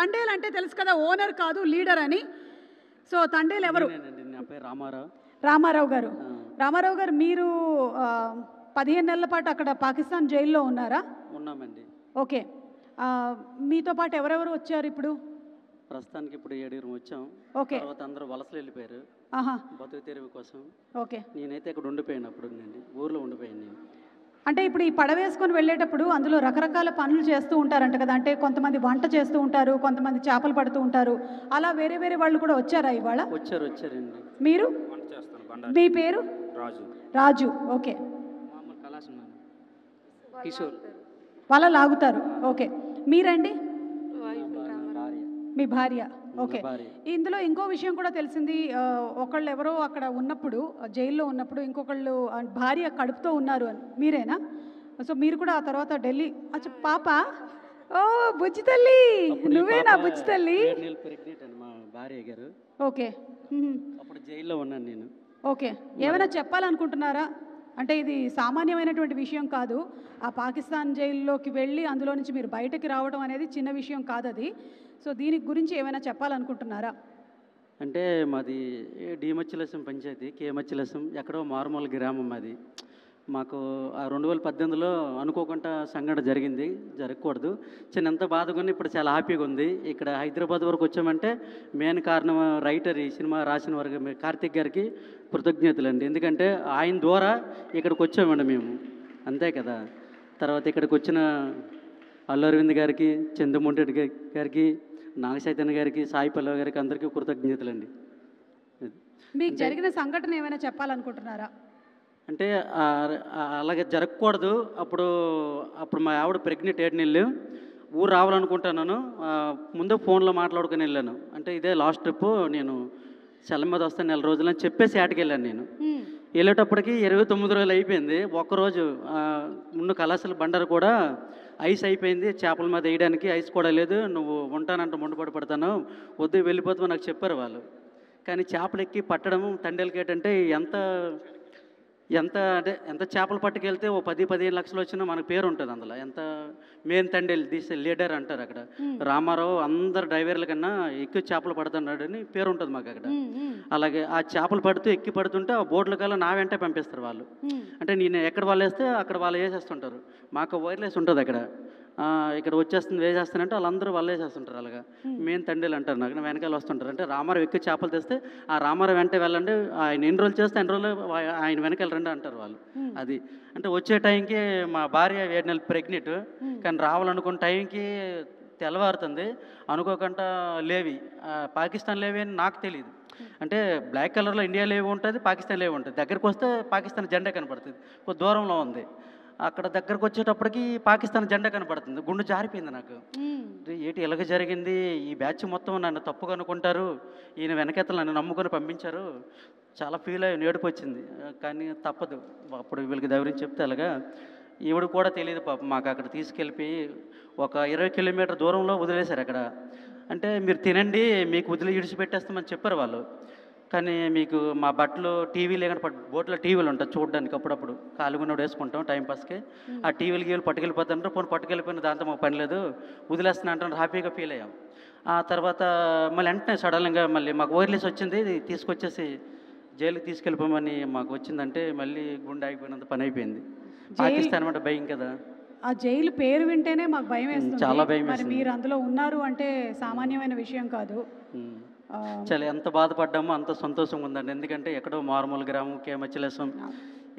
తండేల్ అంటే తెలుసు కదా, ఓనర్ కాదు లీడర్ అని. సో తండేల్ ఎవరు? నా పేరు రామారావు. రామారావు గారు. రామారావు గారు, మీరు 15 నెలల పాటు అక్కడ పాకిస్తాన్ జైల్లో ఉన్నారా? ఉన్నామండి. ఓకే. మీతో పాటు ఎవరెవరు వచ్చారు ఇప్పుడు? ప్రస్తుతానికి ఇప్పుడు 7 వచ్చాం. ఓకే. తర్వాత అందరూ వలసలు వెళ్ళిపోయారు బతుకు తెరువు కోసం. ఓకే. నేనైతే ఇక్కడ ఉండిపోయాను, అప్పుడు ఊర్లో ఉండిపోయాను నేను. అంటే ఇప్పుడు ఈ పడవేసుకొని వెళ్ళేటప్పుడు అందులో రకరకాల పనులు చేస్తూ ఉంటారంట కదా, అంటే కొంతమంది వంట చేస్తూ ఉంటారు, కొంతమంది చేపలు పడుతూ ఉంటారు, అలా వేరే వేరే వాళ్ళు కూడా వచ్చారా ఇవాళ? వచ్చారండి. మీరు? మీ పేరు? రాజు. రాజు. ఓకే. కిషోర్. వాళ్ళ లాగుతారు. ఓకే. మీరండి? మీ భార్య. ఓకే. ఇందులో ఇంకో విషయం కూడా తెలిసింది, ఒకళ్ళు ఎవరో అక్కడ ఉన్నప్పుడు, జైల్లో ఉన్నప్పుడు ఇంకొకళ్ళు భార్య కడుపుతో ఉన్నారు అని, మీరేనా? సో మీరు కూడా ఆ తర్వాత ఢిల్లీ. అచ్చా, పాప. ఓ బుజ్జి తల్లి, నువ్వేనా బుజ్జి తల్లి? మా భార్య గారు. ఓకే. అప్పుడు జైల్లో ఉన్నాను నేను. ఓకే. ఏమైనా చెప్పాలనుకుంటున్నారా? అంటే ఇది సామాన్యమైనటువంటి విషయం కాదు. ఆ పాకిస్తాన్ జైల్లోకి వెళ్ళి అందులో నుంచి మీరు బయటకి రావడం అనేది చిన్న విషయం కాదు అది. సో దీని గురించి ఏమైనా చెప్పాలనుకుంటున్నారా? అంటే మాది డిమచ్చిలసం పంచాయతీ, కేమచ్చిలసం, ఎక్కడో మారుమూల గ్రామం అది. మాకు ఆ 2018లో అనుకోకుండా సంఘటన జరిగింది, జరగకూడదు. ఎంత బాధగా ఉంది, ఇప్పుడు చాలా హ్యాపీగా ఉంది. ఇక్కడ హైదరాబాద్ వరకు వచ్చామంటే మెయిన్ కారణం రైటర్, ఈ సినిమా రాసిన వారికి కార్తిక్ గారికి కృతజ్ఞతలండి. ఎందుకంటే ఆయన ద్వారా ఇక్కడికి వచ్చామండి మేము, అంతే కదా. తర్వాత ఇక్కడికి వచ్చిన అల్లు అరవింద్ గారికి, చంద్రమోహన్ గారికి, నాగ చైతన్య గారికి, సాయి పల్లవి గారికి అందరికీ కృతజ్ఞతలండి. మీకు జరిగిన సంఘటన ఏమైనా చెప్పాలనుకుంటున్నారా? అంటే అలాగే జరగకూడదు. అప్పుడు మా ఆవిడ ప్రెగ్నెంట్ 7 నెలలు. ఊరు రావాలనుకుంటున్నాను. ముందు ఫోన్లో మాట్లాడుకుని వెళ్ళాను. అంటే ఇదే లాస్ట్ ట్రిప్, నేను సెల మీద వస్తాను 4 రోజులని చెప్పేసి ఆటకి వెళ్ళాను. నేను వెళ్ళేటప్పటికి 29 రోజులు అయిపోయింది. ఒక్కరోజు ముందు కళాశాల బండరు కూడా ఐస్ అయిపోయింది, చేపల మీద వేయడానికి ఐస్ కూడా లేదు. నువ్వు ఉంటానంటే ముందుపడి పడతాను, వద్దు వెళ్ళిపోతామని నాకు చెప్పారు వాళ్ళు. కానీ చేపలు ఎక్కి పట్టడం తండేలకి ఏంటంటే ఎంత చేపలు పట్టుకెళ్తే ఓ 10-15 లక్షలు వచ్చినా మనకు పేరు ఉంటుంది అందులో. ఎంత మెయిన్ తండేలు తీసే లీడర్ అంటారు అక్కడ. రామారావు అందరు డ్రైవర్ల కన్నా ఎక్కువ చేపలు పడుతున్నాడు అని పేరు ఉంటుంది మాకు అక్కడ. అలాగే ఆ చేపలు ఎక్కి పడుతుంటే ఆ బోట్ల కల్లా నా వెంటే పంపిస్తారు వాళ్ళు. అంటే నేను ఎక్కడ వాళ్ళు వేస్తే అక్కడ వాళ్ళు వేసేస్తుంటారు. మాకు వైర్లెస్ ఉంటుంది అక్కడ. ఇక్కడ వచ్చేస్తుంది వేసేస్తానంటే వాళ్ళందరూ వాళ్ళు వేసేస్తుంటారు. అలాగా మెయిన్ తండేలు అంటారు నాకు, వెనకాల వస్తుంటారు. అంటే రామారావు ఎక్కువ చేపలు తెస్తే ఆ రామారావు వెంట వెళ్ళండి, ఆయన ఎన్ని రోజులు చేస్తే అన్ని రోజులు ఆయన వెనకాల రండి అంటారు వాళ్ళు. అది అంటే వచ్చే టైంకి మా భార్య 7 నెలలు ప్రెగ్నెంట్, కానీ రావాలనుకున్న టైంకి తెల్లవారుతుంది. అనుకోకుండా లేవి, పాకిస్తాన్ లేవి అని నాకు తెలియదు. అంటే బ్లాక్ కలర్లో ఇండియా లేవి ఉంటుంది, పాకిస్తాన్ లేవి ఉంటుంది. దగ్గరికి వస్తే పాకిస్తాన్ జెండా కనపడుతుంది, కొద్ది దూరంలో ఉంది. అక్కడ దగ్గరకు వచ్చేటప్పటికి పాకిస్తాన్ జెండా కనపడుతుంది. గుండె జారిపోయింది నాకు. ఏంటి ఇలాగ జరిగింది, ఈ బ్యాచ్ మొత్తం నన్ను తప్పుగా అనుకుంటారు, ఈయన వెనకెత్తలు నన్ను నమ్ముకొని పంపించారు. చాలా ఫీల్ అయ్యి ఏడుపు వచ్చింది. కానీ తప్పదు, అప్పుడు వీళ్ళకి ధైర్యం చెప్తే అలాగా. ఈవిడ కూడా తెలియదు పాపం, మాకు అక్కడ తీసుకెళ్ళిపోయి ఒక 20 కిలోమీటర్ దూరంలో వదిలేశారు అక్కడ. అంటే మీరు తినండి, మీకు వదిలి ఇడిచిపెట్టేస్తామని చెప్పారు వాళ్ళు. కానీ మీకు మా బట్టలు టీవీ లేకుండా బోట్లో టీవీలు ఉంటాయి చూడడానికి, అప్పుడప్పుడు కాలుగున్నప్పుడు వేసుకుంటాం టైంపాస్కి. ఆ టీవీలు పట్టుకెళ్ళిపోతుంటారు. పోనీ పట్టుకెళ్ళిపోయిన దాంతో మాకు పని లేదు, వదిలేస్తున్నా అంటారు. హ్యాపీగా ఫీల్ అయ్యాం. ఆ తర్వాత మళ్ళీ వెంటనే సడన్గా మళ్ళీ మాకు వైర్లెస్ వచ్చింది, తీసుకొచ్చేసి జైలుకి తీసుకెళ్ళిపోమని మాకు వచ్చిందంటే మళ్ళీ గుండె ఆగిపోయినంత పని అయిపోయింది. పాకిస్తాన్ అంటే భయం కదా, ఆ జైలు పేరు వింటేనే మాకు భయం వేస్తుంది. చాలా భయం. మరి మీరు అందులో ఉన్నారు అంటే సామాన్యమైన విషయం కాదు. చాలా ఎంత బాధపడ్డామో అంత సంతోషంగా ఉందండి. ఎందుకంటే ఎక్కడో మారుమూల గ్రామం, కేమచ్చిలసం,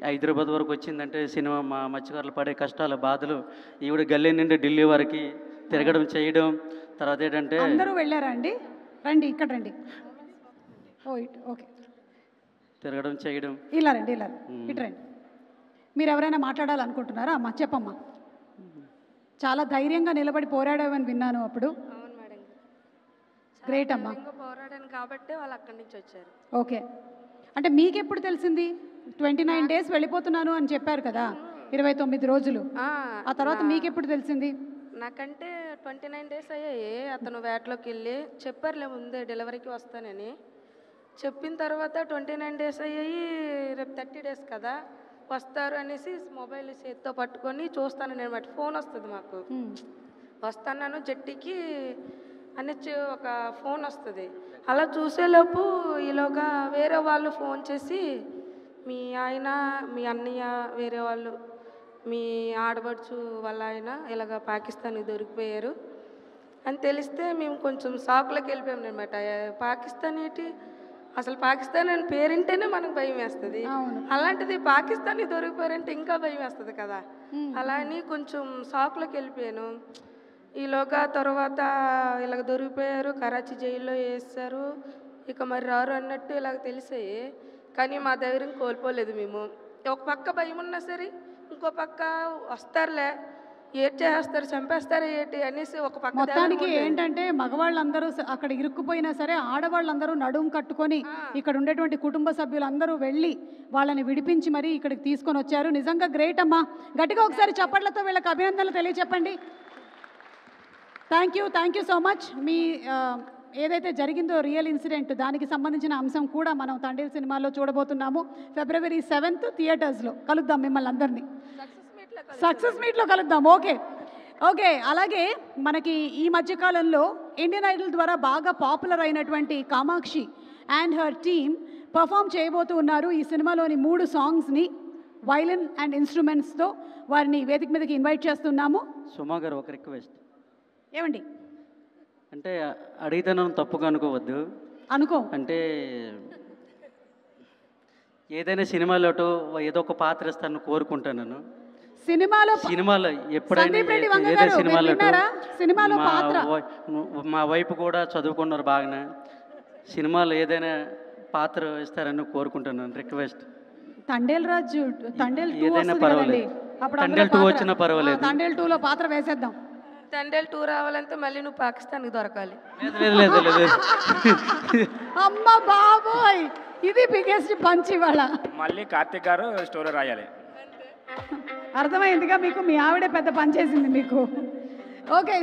హైదరాబాద్ వరకు వచ్చిందంటే సినిమా, మా మత్స్యకారులు పడే కష్టాలు, బాధలు. ఈవిడ గల్లీ నుండి ఢిల్లీ వరకు తిరగడం చేయడం. తర్వాత ఏంటంటే అందరూ వెళ్ళారా అండి? రండి, ఇక్కడ రండి. ఓకే. తిరగడం చేయడం. ఇలా రండి, ఇటు రండి. మీరు ఎవరైనా మాట్లాడాలనుకుంటున్నారా? అమ్మా చెప్పమ్మా. చాలా ధైర్యంగా నిలబడి పోరాడావని విన్నాను అప్పుడు. అవును మేడం, గ్రేట్ అమ్మా. పోరాడాను కాబట్టి వాళ్ళు అక్కడి నుంచి వచ్చారు. ఓకే. అంటే మీకెప్పుడు తెలిసింది? 29 డేస్ వెళ్ళిపోతున్నాను అని చెప్పారు కదా, 29 రోజులు. ఆ తర్వాత మీకెప్పుడు తెలిసింది? నాకంటే 29 డేస్ అయ్యాయి. అతను వేటలోకి వెళ్ళి చెప్పారులే ముందే డెలివరీకి వస్తానని. చెప్పిన తర్వాత 29 డేస్ అయ్యాయి. రేపు 30 డేస్ కదా వస్తారు అనేసి మొబైల్ చేతితో పట్టుకొని చూస్తాను. నేను బట్టి ఫోన్ వస్తుంది మాకు. వస్తాను జట్టికి అని ఒక ఫోన్ వస్తుంది. అలా చూసేలోపు ఈలోగా వేరే వాళ్ళు ఫోన్ చేసి మీ ఆయన, మీ అన్నయ్య, వేరే వాళ్ళు, మీ ఆడబడుచు వాళ్ళ ఆయన ఇలాగ పాకిస్తాన్కి దొరికిపోయారు అని తెలిస్తే మేము కొంచెం షాక్లోకి వెళ్ళిపోయాం అనమాట. పాకిస్తాన్ ఏంటి, అసలు పాకిస్తాన్ అని పేరింటేనే మనకు భయం వేస్తుంది, అలాంటిది పాకిస్తాన్కి దొరికిపోయారంటే ఇంకా భయం వేస్తుంది కదా. అలా అని కొంచెం షాక్లోకి వెళ్ళిపోయాను. ఈలోగా తర్వాత ఇలాగ దొరికిపోయారు, కరాచీ జైల్లో వేస్తారు, ఇక మరి రారు అన్నట్టు ఇలాగ తెలిసాయి. కానీ మా ధైర్యం కోల్పోలేదు మేము. ఒక పక్క భయం ఉన్నా సరే ఇంకో పక్క వస్తారులే, ఏడ్ చేస్తారు, చంపేస్తారు ఏంటి అనేసి ఒక పక్క. మొత్తానికి ఏంటంటే మగవాళ్ళందరూ అక్కడ ఇరుక్కుపోయినా సరే ఆడవాళ్ళందరూ నడుము కట్టుకొని ఇక్కడ ఉండేటువంటి కుటుంబ సభ్యులందరూ వెళ్ళి వాళ్ళని విడిపించి మరి ఇక్కడికి తీసుకొని వచ్చారు. నిజంగా గ్రేట్ అమ్మా. గట్టిగా ఒకసారి చప్పట్లతో వీళ్ళకి అభినందనలు తెలియచెప్పండి. Thank you so much. మీ ఏదైతే జరిగిందో రియల్ ఇన్సిడెంట్ దానికి సంబంధించిన అంశం కూడా మనం తండేల్ సినిమాలో చూడబోతున్నాము. February 7th థియేటర్స్లో కలుద్దాం మిమ్మల్ని అందరినీ. సక్సెస్ మీట్లో కలుద్దాం. ఓకే. అలాగే మనకి ఈ మధ్యకాలంలో ఇండియన్ ఐడల్ ద్వారా బాగా పాపులర్ అయినటువంటి Kamakshi and her team perform చేయబోతూ ఉన్నారు. ఈ సినిమాలోని 3 సాంగ్స్ని వైలిన్ అండ్ ఇన్స్ట్రుమెంట్స్తో వారిని వేదిక మీదకి ఇన్వైట్ చేస్తున్నాము. సుమా గారు ఒక రిక్వెస్ట్. ఏమండి? అంటే అడిగితే నన్ను తప్పుగా అనుకోవద్దు. అంటే ఏదైనా సినిమాలో ఏదో ఒక పాత్ర ఇస్తాను కోరుకుంటాను నేను. సినిమాలో ఎప్పుడైనా ఏదో సినిమాలో మా వైపు కూడా చదువుకున్నారు బాగానే. సినిమాలో ఏదైనా పాత్ర ఇస్తారని కోరుకుంటున్నాను. రిక్వెస్ట్. తండేల్ రాజు ఏదైనా పర్వాలేదు, తండేల్ 2 వచ్చినా పర్వాలేదు. తండేల్ 2లో పాత్ర వేసేద్దాం. తండేల్ 2 రావాలంటే మళ్ళీ నువ్వు పాకిస్తాన్కి దొరకాలి. లేదు. అమ్మ బాబోయ్, ఇది బిగ్గెస్ట్ పంచ్ ఇవాళ. మళ్ళీ కార్తిక్ గారు స్టోరీ రాయాలి. అర్థమైందిగా మీకు, మీ ఆవిడే పెద్ద పని చేసింది మీకు. ఓకే.